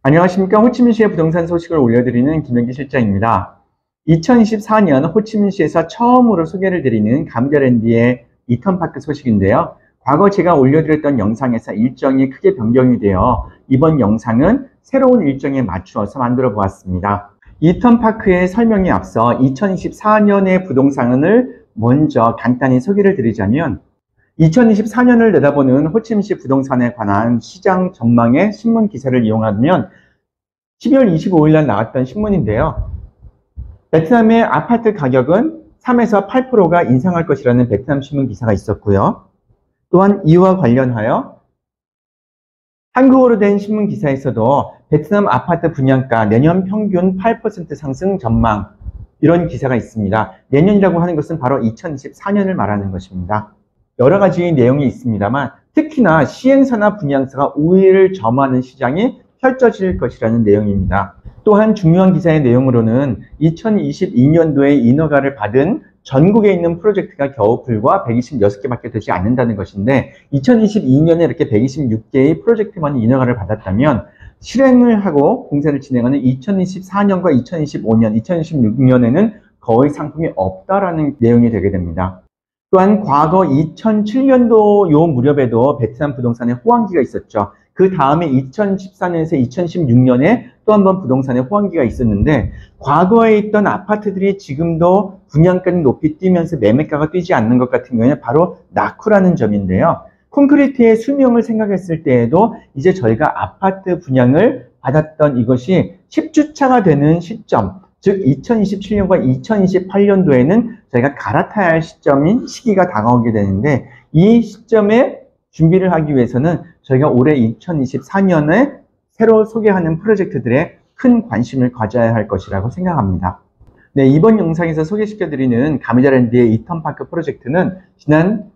안녕하십니까. 호치민시의 부동산 소식을 올려드리는 김영기 실장입니다. 2024년 호치민시에서 처음으로 소개를 드리는 감자랜드의 이턴파크 소식인데요. 과거 제가 올려드렸던 영상에서 일정이 크게 변경이 되어 이번 영상은 새로운 일정에 맞추어서 만들어 보았습니다. 이턴파크의 설명에 앞서 2024년의 부동산을 먼저 간단히 소개를 드리자면 2024년을 내다보는 호치민시 부동산에 관한 시장 전망의 신문 기사를 이용하면 12월 25일 날 나왔던 신문인데요. 베트남의 아파트 가격은 3에서 8%가 인상할 것이라는 베트남 신문 기사가 있었고요. 또한 이와 관련하여 한국어로 된 신문 기사에서도 베트남 아파트 분양가 내년 평균 8% 상승 전망, 이런 기사가 있습니다. 내년이라고 하는 것은 바로 2024년을 말하는 것입니다. 여러 가지 내용이 있습니다만 특히나 시행사나 분양사가 우위를 점하는 시장이 펼쳐질 것이라는 내용입니다. 또한 중요한 기사의 내용으로는 2022년도에 인허가를 받은 전국에 있는 프로젝트가 겨우 불과 126개밖에 되지 않는다는 것인데 2022년에 이렇게 126개의 프로젝트만 인허가를 받았다면 실행을 하고 공사를 진행하는 2024년과 2025년, 2026년에는 거의 상품이 없다라는 내용이 되게 됩니다. 또한 과거 2007년도 요 무렵에도 베트남 부동산에 호황기가 있었죠. 그 다음에 2014년에서 2016년에 또 한 번 부동산에 호황기가 있었는데 과거에 있던 아파트들이 지금도 분양가는 높이 뛰면서 매매가가 뛰지 않는 것 같은 경우에는 바로 낙후라는 점인데요. 콘크리트의 수명을 생각했을 때에도 이제 저희가 아파트 분양을 받았던 이것이 10주차가 되는 시점, 즉 2027년과 2028년도에는 저희가 갈아타야 할 시기가 다가오게 되는데 이 시점에 준비를 하기 위해서는 저희가 올해 2024년에 새로 소개하는 프로젝트들에 큰 관심을 가져야 할 것이라고 생각합니다. 네, 이번 영상에서 소개시켜드리는 감자랜드의 이턴파크 프로젝트는 지난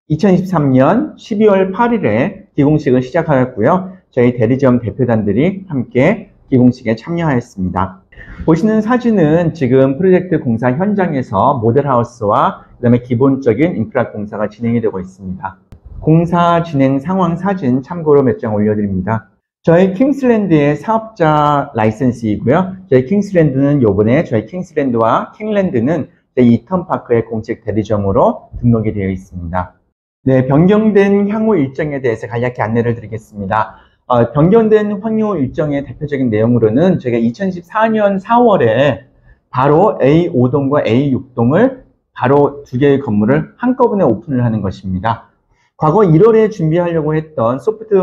2023년 12월 8일에 기공식을 시작하였고요. 저희 대리점 대표단들이 함께 기공식에 참여하였습니다. 보시는 사진은 지금 프로젝트 공사 현장에서 모델하우스와 그다음에 기본적인 인프라 공사가 진행이 되고 있습니다. 공사 진행 상황 사진 참고로 몇 장 올려드립니다. 저희 킹스랜드의 사업자 라이센스이고요. 저희 킹스랜드는 요번에 저희 킹스랜드와 킹랜드는 저희 이턴파크의 공식 대리점으로 등록이 되어 있습니다. 네, 변경된 향후 일정에 대해서 간략히 안내를 드리겠습니다. 변경된 향후 일정의 대표적인 내용으로는 저희가 2014년 4월에 바로 A5동과 A6동을 바로 두 개의 건물을 한꺼번에 오픈을 하는 것입니다. 과거 1월에 준비하려고 했던 소프트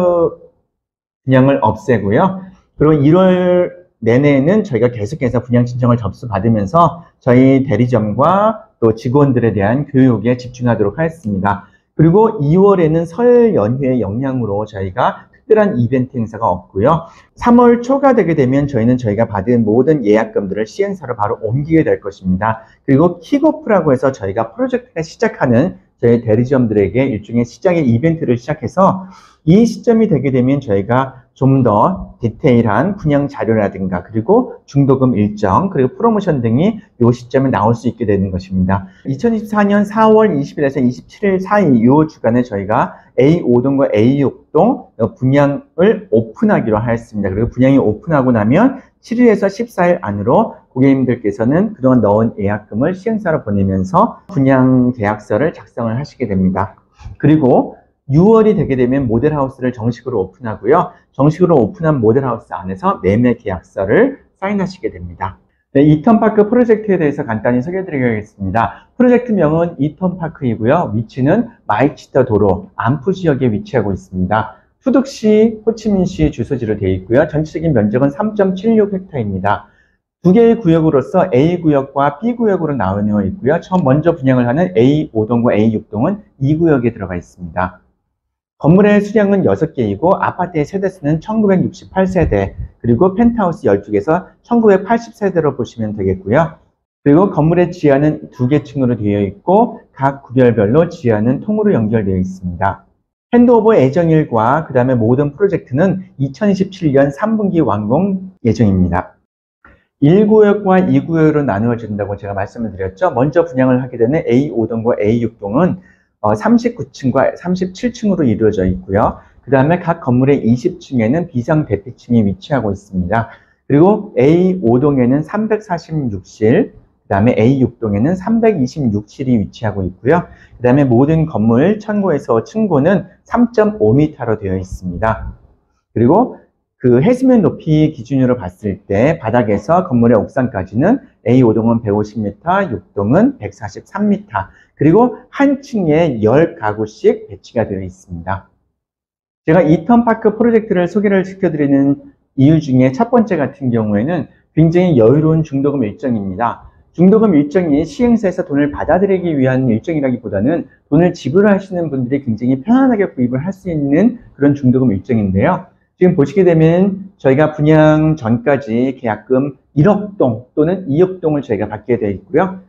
분양을 없애고요. 그리고 1월 내내는 저희가 계속해서 분양 신청을 접수받으면서 저희 대리점과 또 직원들에 대한 교육에 집중하도록 하였습니다. 그리고 2월에는 설 연휴의 영향으로 저희가 특별한 이벤트 행사가 없고요. 3월 초가 되게 되면 저희가 받은 모든 예약금들을 시행사로 바로 옮기게 될 것입니다. 그리고 킥오프라고 해서 저희가 프로젝트가 시작하는 저희 대리점들에게 일종의 시작의 이벤트를 시작해서 이 시점이 되게 되면 저희가 좀 더 디테일한 분양 자료라든가 그리고 중도금 일정 그리고 프로모션 등이 이 시점에 나올 수 있게 되는 것입니다. 2024년 4월 20일에서 27일 사이 이 주간에 저희가 A5동과 A6동 분양을 오픈하기로 하였습니다. 그리고 분양이 오픈하고 나면 7일에서 14일 안으로 고객님들께서는 그동안 넣은 예약금을 시행사로 보내면서 분양 계약서를 작성을 하시게 됩니다. 그리고 6월이 되게 되면 모델하우스를 정식으로 오픈하고요. 정식으로 오픈한 모델하우스 안에서 매매 계약서를 사인하시게 됩니다. 네, 이턴파크 프로젝트에 대해서 간단히 소개해드리겠습니다. 프로젝트명은 이턴파크이고요. 위치는 마이치터 도로 안푸 지역에 위치하고 있습니다. 푸둑시, 호치민시 주소지로 되어 있고요. 전체적인 면적은 3.76헥타입니다. 두 개의 구역으로서 A구역과 B구역으로 나누어 있고요. 처음 먼저 분양을 하는 A5동과 A6동은 2구역에 들어가 있습니다. 건물의 수량은 6개이고 아파트의 세대수는 1968세대, 그리고 펜트하우스 12개에서 1980세대로 보시면 되겠고요. 그리고 건물의 지하는 2개 층으로 되어 있고 각 구별별로 지하는 통으로 연결되어 있습니다. 핸드오버 예정일과 그 다음에 모든 프로젝트는 2027년 3분기 완공 예정입니다. 1구역과 2구역으로 나누어진다고 제가 말씀을 드렸죠. 먼저 분양을 하게 되는 A5동과 A6동은 39층과 37층으로 이루어져 있고요. 그 다음에 각 건물의 20층에는 비상대피층이 위치하고 있습니다. 그리고 A5동에는 346실, 그 다음에 A6동에는 326실이 위치하고 있고요. 그 다음에 모든 건물 천고에서 층고는 3.5m로 되어 있습니다. 그리고 그 해수면 높이 기준으로 봤을 때 바닥에서 건물의 옥상까지는 A5동은 150m, 6동은 143m, 그리고 한 층에 10가구씩 배치가 되어 있습니다. 제가 이턴파크 프로젝트를 소개를 시켜드리는 이유 중에 첫 번째 같은 경우에는 굉장히 여유로운 중도금 일정입니다. 중도금 일정이 시행사에서 돈을 받아들이기 위한 일정이라기보다는 돈을 지불하시는 분들이 굉장히 편안하게 구입을 할 수 있는 그런 중도금 일정인데요. 지금 보시게 되면 저희가 분양 전까지 계약금 1억동 또는 2억동을 저희가 받게 되어 있고요.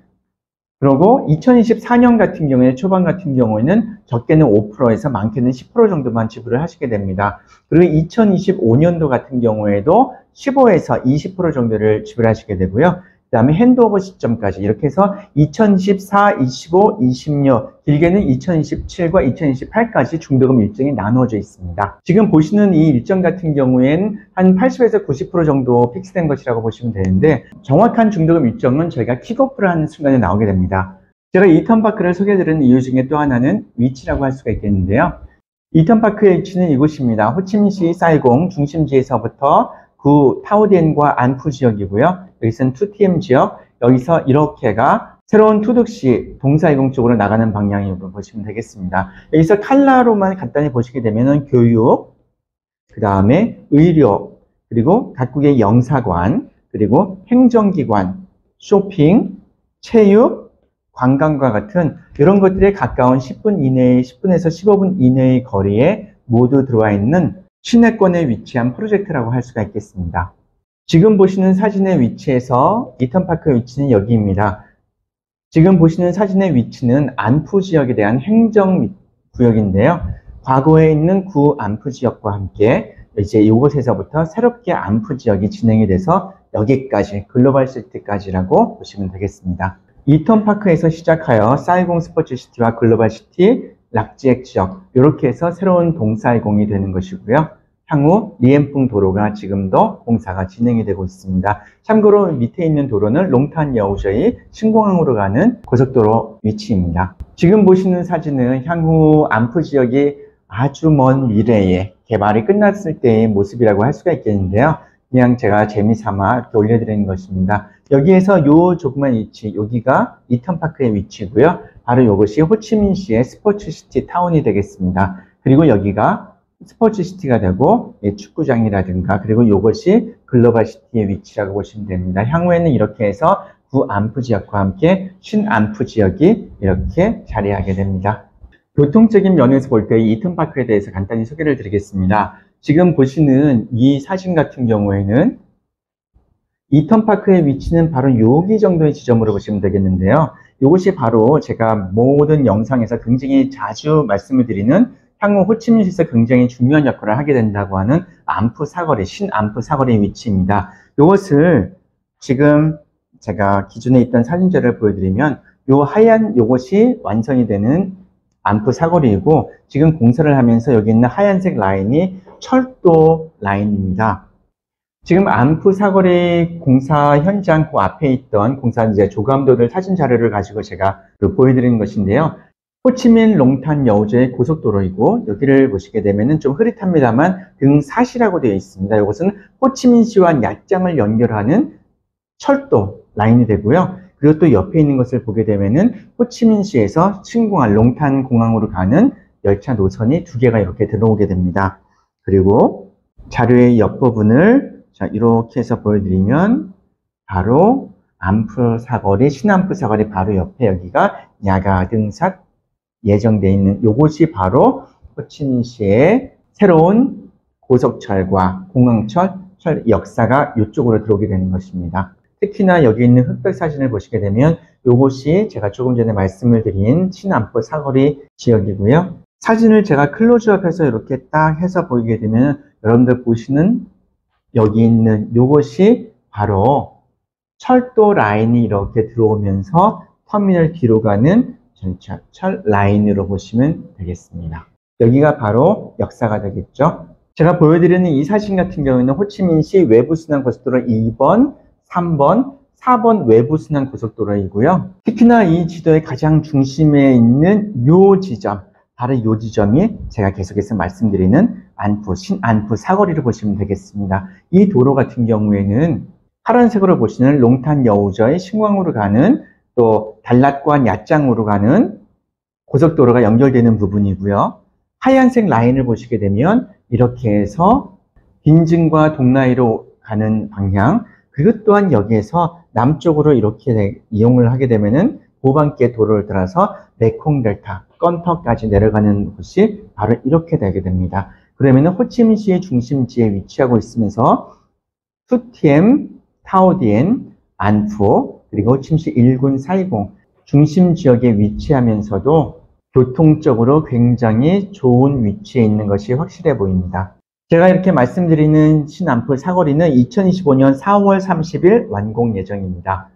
그리고 2024년 같은 경우에 초반 같은 경우에는 적게는 5%에서 많게는 10% 정도만 지불을 하시게 됩니다. 그리고 2025년도 같은 경우에도 15에서 20% 정도를 지불하시게 되고요. 그 다음에 핸드오버 시점까지 이렇게 해서 2024, 25, 26, 길게는 2027과 2028까지 중도금 일정이 나누어져 있습니다. 지금 보시는 이 일정 같은 경우엔 한 80에서 90% 정도 픽스된 것이라고 보시면 되는데 정확한 중도금 일정은 저희가 킥오프를 하는 순간에 나오게 됩니다. 제가 이턴파크를 소개해드리는 이유 중에 또 하나는 위치라고 할 수가 있겠는데요. 이턴파크의 위치는 이곳입니다. 호치민시 사이공 중심지에서부터 구 타오디엔과 안푸 지역이고요. 여기서는 2TM 지역, 여기서 이렇게가 새로운 투둑시 동사이공 쪽으로 나가는 방향으로 보시면 되겠습니다. 여기서 칼라로만 간단히 보시게 되면은 교육, 그 다음에 의료, 그리고 각국의 영사관, 그리고 행정기관, 쇼핑, 체육, 관광과 같은 이런 것들에 가까운 10분 이내의 10분에서 15분 이내의 거리에 모두 들어와 있는 시내권에 위치한 프로젝트라고 할 수가 있겠습니다. 지금 보시는 사진의 위치에서 이턴파크의 위치는 여기입니다. 지금 보시는 사진의 위치는 안푸 지역에 대한 행정구역인데요. 과거에 있는 구 안푸 지역과 함께 이제 이곳에서부터 새롭게 안푸 지역이 진행이 돼서 여기까지 글로벌 시티까지라고 보시면 되겠습니다. 이턴파크에서 시작하여 사이공 스포츠시티와 글로벌시티, 락지액 지역 이렇게 해서 새로운 동사이공이 되는 것이고요. 향후 리엔풍 도로가 지금도 공사가 진행이 되고 있습니다. 참고로 밑에 있는 도로는 롱탄 여우저이 신공항으로 가는 고속도로 위치입니다. 지금 보시는 사진은 향후 안푸 지역이 아주 먼 미래에 개발이 끝났을 때의 모습이라고 할 수가 있겠는데요. 그냥 제가 재미삼아 이렇게 올려드리는 것입니다. 여기에서 요 조그만 위치, 여기가 이턴파크의 위치고요. 바로 이것이 호치민시의 스포츠시티 타운이 되겠습니다. 그리고 여기가 스포츠시티가 되고 축구장이라든가 그리고 이것이 글로벌시티의 위치라고 보시면 됩니다. 향후에는 이렇게 해서 구안푸 지역과 함께 신안푸 지역이 이렇게 자리하게 됩니다. 교통적인 면에서 볼 때 이 이턴파크에 대해서 간단히 소개를 드리겠습니다. 지금 보시는 이 사진 같은 경우에는 이턴파크의 위치는 바로 여기 정도의 지점으로 보시면 되겠는데요. 이것이 바로 제가 모든 영상에서 굉장히 자주 말씀을 드리는 향후 호치민시에서 굉장히 중요한 역할을 하게 된다고 하는 안푸 사거리, 신안푸 사거리의 위치입니다. 이것을 지금 제가 기존에 있던 사진자를 보여드리면 이 하얀 이것이 완성이 되는 안푸 사거리이고 지금 공사를 하면서 여기 있는 하얀색 라인이 철도 라인입니다. 지금 안푸 사거리 공사 현장 그 앞에 있던 공사 이제 조감도들 사진 자료를 가지고 제가 보여드리는 것인데요. 호치민 롱탄 여우저의 고속도로이고 여기를 보시게 되면은 좀 흐릿합니다만 등사시라고 되어 있습니다. 이것은 호치민시와 야짱을 연결하는 철도 라인이 되고요. 그리고 또 옆에 있는 것을 보게 되면은 호치민시에서 신공항 롱탄 공항으로 가는 열차 노선이 두 개가 이렇게 들어오게 됩니다. 그리고 자료의 옆부분을 자 이렇게 해서 보여드리면 바로 안푸 사거리, 신안푸 사거리 바로 옆에 여기가 야가등삭 예정되어 있는 이곳이 바로 호치민시의 새로운 고속철과 공항철 역사가 이쪽으로 들어오게 되는 것입니다. 특히나 여기 있는 흑백 사진을 보시게 되면 이곳이 제가 조금 전에 말씀을 드린 신안푸 사거리 지역이고요. 사진을 제가 클로즈업해서 이렇게 딱 해서 보이게 되면 여러분들 보시는 여기 있는 이곳이 바로 철도 라인이 이렇게 들어오면서 터미널 뒤로 가는 전차철 라인으로 보시면 되겠습니다. 여기가 바로 역사가 되겠죠. 제가 보여드리는 이 사진 같은 경우에는 호치민시 외부순환고속도로 2번, 3번, 4번 외부순환 고속도로이고요. 특히나 이 지도의 가장 중심에 있는 요 지점, 바로 이 지점이 제가 계속해서 말씀드리는 신안푸 사거리를 보시면 되겠습니다. 이 도로 같은 경우에는 파란색으로 보시는 롱탄 여우저의 신광으로 가는 또 달랏과 야짱으로 가는 고속도로가 연결되는 부분이고요. 하얀색 라인을 보시게 되면 이렇게 해서 빈증과 동나이로 가는 방향, 그것 또한 여기에서 남쪽으로 이렇게 이용을 하게 되면은 보반께 도로를 따라서 메콩델타, 건터까지 내려가는 곳이 바로 이렇게 되게 됩니다. 그러면은 호치민시의 중심지에 위치하고 있으면서 투티엠, 타오디엔, 안푸, 그리고 호치민시 1군 420 중심 지역에 위치하면서도 교통적으로 굉장히 좋은 위치에 있는 것이 확실해 보입니다. 제가 이렇게 말씀드리는 신안푸 사거리는 2025년 4월 30일 완공 예정입니다.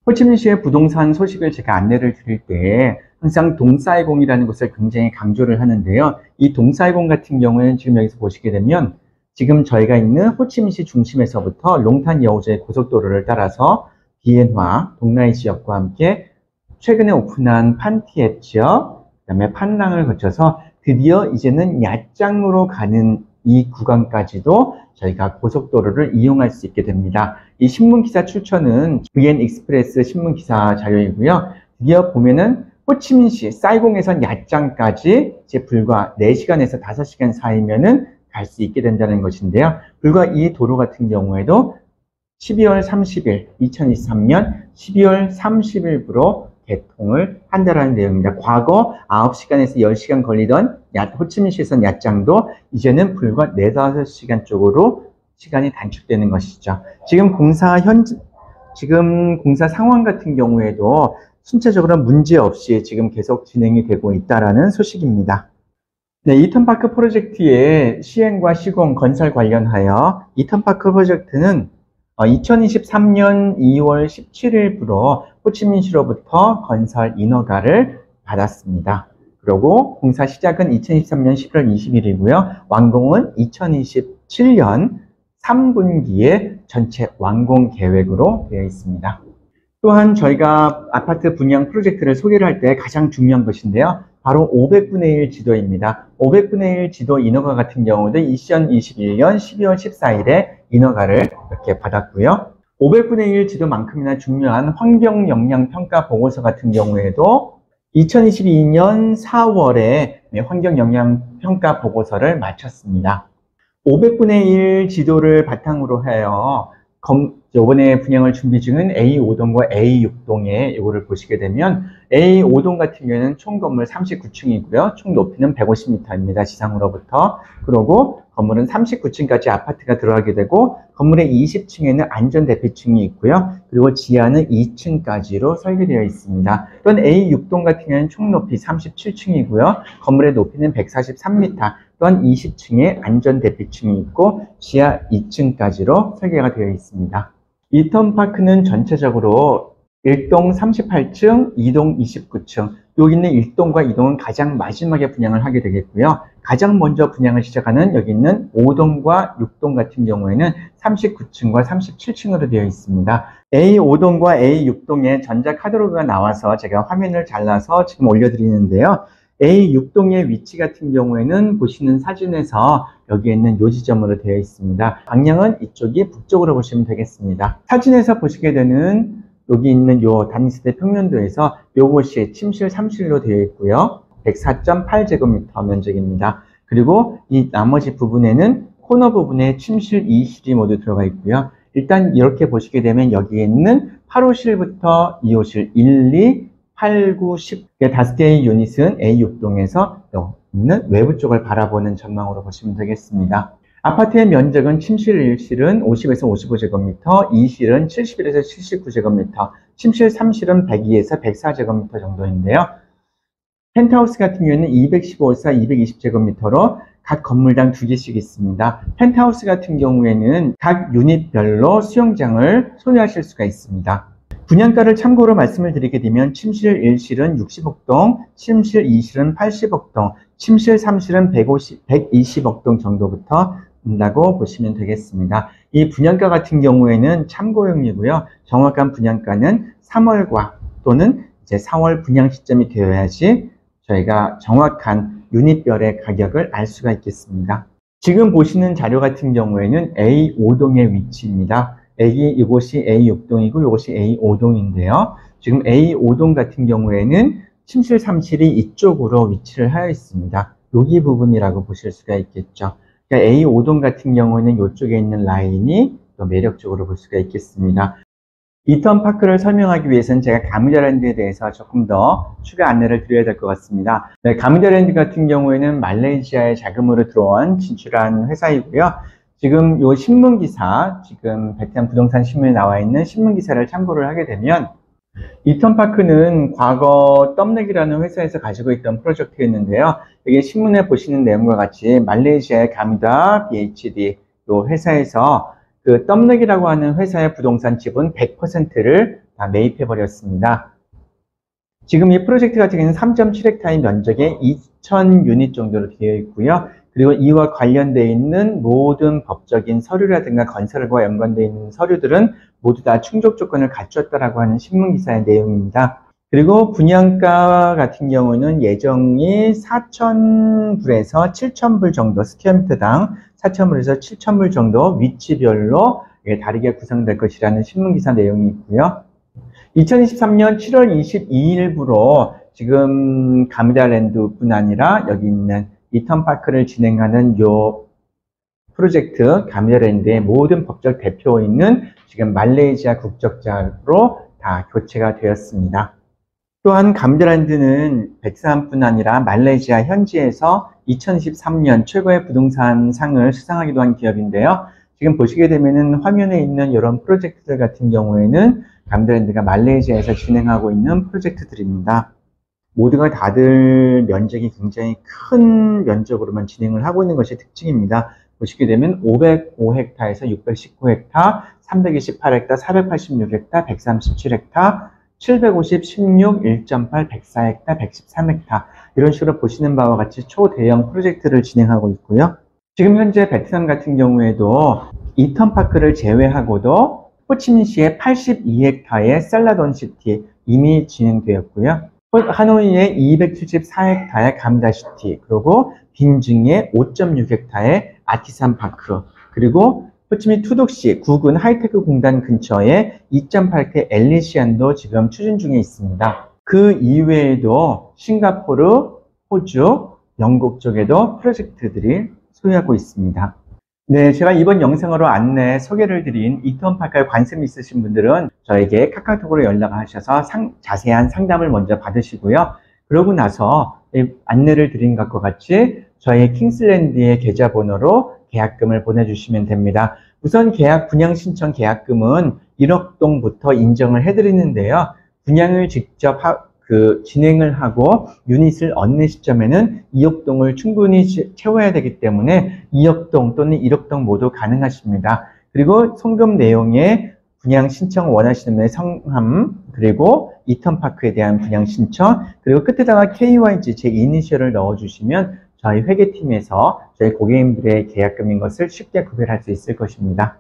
호치민시의 부동산 소식을 제가 안내를 드릴 때 항상 동사이공이라는 것을 굉장히 강조를 하는데요. 이 동사이공 같은 경우에는 지금 여기서 보시게 되면 지금 저희가 있는 호치민시 중심에서부터 롱탄 여우저의 고속도로를 따라서 비엔화, 동나이 지역과 함께 최근에 오픈한 판티엣 지역, 그 다음에 판랑을 거쳐서 드디어 이제는 야짱으로 가는 이 구간까지도 저희가 고속도로를 이용할 수 있게 됩니다. 이 신문기사 출처는 VN 익스프레스 신문기사 자료이고요. 드디어 보면은 호치민시, 사이공에선 야짱까지 이제 불과 4시간에서 5시간 사이면은 갈 수 있게 된다는 것인데요. 불과 이 도로 같은 경우에도 12월 30일, 2023년 12월 30일부로 개통을 한다라는 내용입니다. 과거 9시간에서 10시간 걸리던 호치민시에선 야짱도 이제는 불과 4, 5시간 쪽으로 시간이 단축되는 것이죠. 지금 공사 상황 같은 경우에도 순차적으로 문제 없이 지금 계속 진행이 되고 있다라는 소식입니다. 네, 이턴파크 프로젝트의 시행과 시공, 건설 관련하여 이턴파크 프로젝트는 2023년 2월 17일부로 호치민시로부터 건설 인허가를 받았습니다. 그리고 공사 시작은 2023년 11월 20일이고요. 완공은 2027년 3분기에 전체 완공 계획으로 되어 있습니다. 또한 저희가 아파트 분양 프로젝트를 소개를 할 때 가장 중요한 것인데요. 바로 500분의 1 지도입니다. 500분의 1 지도 인허가 같은 경우도 2021년 12월 14일에 인허가를 이렇게 받았고요. 500분의 1 지도만큼이나 중요한 환경 영향 평가 보고서 같은 경우에도 2022년 4월에 환경 영향 평가 보고서를 마쳤습니다. 500분의 1 지도를 바탕으로 해요. 이번에 분양을 준비 중인 A5동과 A6동에 이거를 보시게 되면 A5동 같은 경우에는 총 건물 39층이고요. 총 높이는 150m입니다. 지상으로부터. 그리고 건물은 39층까지 아파트가 들어가게 되고 건물의 20층에는 안전대피층이 있고요. 그리고 지하는 2층까지로 설계되어 있습니다. 또한 A6동 같은 경우에는 총 높이 37층이고요. 건물의 높이는 143m. 또한 20층에 안전대피층이 있고 지하 2층까지로 설계가 되어 있습니다. 이턴파크는 전체적으로 1동 38층, 2동 29층, 여기 있는 1동과 2동은 가장 마지막에 분양을 하게 되겠고요. 가장 먼저 분양을 시작하는 여기 있는 5동과 6동 같은 경우에는 39층과 37층으로 되어 있습니다. A5동과 A6동에 전자카탈로그가 나와서 제가 화면을 잘라서 지금 올려드리는데요. A6동의 위치 같은 경우에는 보시는 사진에서 여기에 있는 요 지점으로 되어 있습니다. 방향은 이쪽이 북쪽으로 보시면 되겠습니다. 사진에서 보시게 되는 여기 있는 요 단위세대 평면도에서 요것이 침실 3실로 되어 있고요. 104.8제곱미터 면적입니다. 그리고 이 나머지 부분에는 코너 부분에 침실 2실이 모두 들어가 있고요. 일단 이렇게 보시게 되면 여기에 있는 8호실부터 2호실 1, 2, 8, 9, 10 5개의 유닛은 A6동에서 있는 외부 쪽을 바라보는 전망으로 보시면 되겠습니다. 아파트의 면적은 침실 1실은 50에서 55제곱미터, 2실은 71에서 79제곱미터, 침실 3실은 102에서 104제곱미터 정도인데요. 펜트하우스 같은 경우에는 215에서 220제곱미터로 각 건물당 2개씩 있습니다. 펜트하우스 같은 경우에는 각 유닛별로 수영장을 소유하실 수가 있습니다. 분양가를 참고로 말씀을 드리게 되면 침실 1실은 60억 동, 침실 2실은 80억 동, 침실, 사무실은 120억 동 정도부터 온다고 보시면 되겠습니다. 이 분양가 같은 경우에는 참고용이고요. 정확한 분양가는 3월과 또는 이제 4월 분양 시점이 되어야지 저희가 정확한 유닛별의 가격을 알 수가 있겠습니다. 지금 보시는 자료 같은 경우에는 A5동의 위치입니다. 이곳이 A6동이고 이곳이 A5동인데요. 지금 A5동 같은 경우에는 침실, 사무실이 이쪽으로 위치를 하여 있습니다. 여기 부분이라고 보실 수가 있겠죠. 그러니까 A5동 같은 경우에는 이쪽에 있는 라인이 더 매력적으로 볼 수가 있겠습니다. 이턴파크를 설명하기 위해서는 제가 가무자랜드에 대해서 조금 더 추가 안내를 드려야 될 것 같습니다. 네, 가무자랜드 같은 경우에는 말레이시아의 자금으로 들어온 진출한 회사이고요. 지금 이 신문기사, 지금 베트남 부동산 신문에 나와 있는 신문기사를 참고를 하게 되면 이턴파크는 과거 덤렉이라는 회사에서 가지고 있던 프로젝트였는데요. 여기 신문에 보시는 내용과 같이 말레이시아의 가무다 BHD 이 회사에서 그 덤렉이라고 하는 회사의 부동산 지분 100%를 다 매입해 버렸습니다. 지금 이 프로젝트 같은 경우는 3.7헥타의 면적에 2,000유닛 정도로 되어 있고요. 그리고 이와 관련되어 있는 모든 법적인 서류라든가 건설과 연관되어 있는 서류들은 모두 다 충족 조건을 갖추었다라고 하는 신문기사의 내용입니다. 그리고 분양가 같은 경우는 예정이 4,000불에서 7,000불 정도, 스퀘어미터당 4,000불에서 7,000불 정도 위치별로 다르게 구성될 것이라는 신문기사 내용이 있고요. 2023년 7월 22일부로 지금 가무다랜드뿐 아니라 여기 있는 이턴파크를 진행하는 요 프로젝트 가무다랜드의 모든 법적 대표인은 지금 말레이시아 국적자로 다 교체가 되었습니다. 또한 가무다랜드는 베트남뿐 아니라 말레이시아 현지에서 2023년 최고의 부동산 상을 수상하기도 한 기업인데요. 지금 보시게 되면은 화면에 있는 이런 프로젝트들 같은 경우에는 가무다랜드가 말레이시아에서 진행하고 있는 프로젝트들입니다. 모두가 다들 면적이 굉장히 큰 면적으로만 진행을 하고 있는 것이 특징입니다. 보시게 되면 505헥타에서 619헥타, 328헥타, 486헥타, 137헥타, 750, 16, 1.8, 104헥타, 113헥타 이런 식으로 보시는 바와 같이 초대형 프로젝트를 진행하고 있고요. 지금 현재 베트남 같은 경우에도 이턴파크를 제외하고도 호치민시의 82헥타의 셀라돈시티 이미 진행되었고요. 하노이의 274헥타의 감다시티, 그리고 빈증의 5.6헥타의 아티산파크, 그리고 호치민 투독시 구군 하이테크 공단 근처에 2.8헥타의 엘리시안도 지금 추진 중에 있습니다. 그 이외에도 싱가포르, 호주, 영국 쪽에도 프로젝트들이 소유하고 있습니다. 네, 제가 이번 영상으로 안내 소개를 드린 이턴파크에 관심 있으신 분들은 저에게 카카오톡으로 연락하셔서 자세한 상담을 먼저 받으시고요. 그러고 나서 안내를 드린 것과 같이 저희 킹슬랜드의 계좌번호로 계약금을 보내주시면 됩니다. 우선 분양 신청 계약금은 1억 동부터 인정을 해드리는데요. 분양을 직접 진행을 하고 유닛을 얻는 시점에는 2억 동을 충분히 채워야 되기 때문에 2억 동 또는 1억 동 모두 가능하십니다. 그리고 송금 내용에 분양 신청 원하시는 분의 성함, 그리고 이턴파크에 대한 분양 신청, 그리고 끝에다가 KYG 제 이니셜을 넣어주시면 저희 회계팀에서 저희 고객님들의 계약금인 것을 쉽게 구별할 수 있을 것입니다.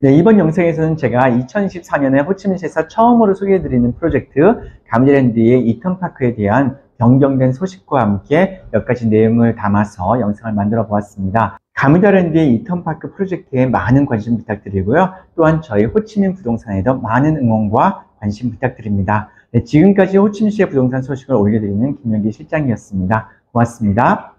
네, 이번 영상에서는 제가 2024년에 호치민시에서 처음으로 소개해드리는 프로젝트 가무다랜드의 이턴파크에 대한 변경된 소식과 함께 몇 가지 내용을 담아서 영상을 만들어 보았습니다. 가무다랜드의 이턴파크 프로젝트에 많은 관심 부탁드리고요. 또한 저희 호치민 부동산에도 많은 응원과 관심 부탁드립니다. 네, 지금까지 호치민시의 부동산 소식을 올려드리는 김영기 실장이었습니다. 고맙습니다.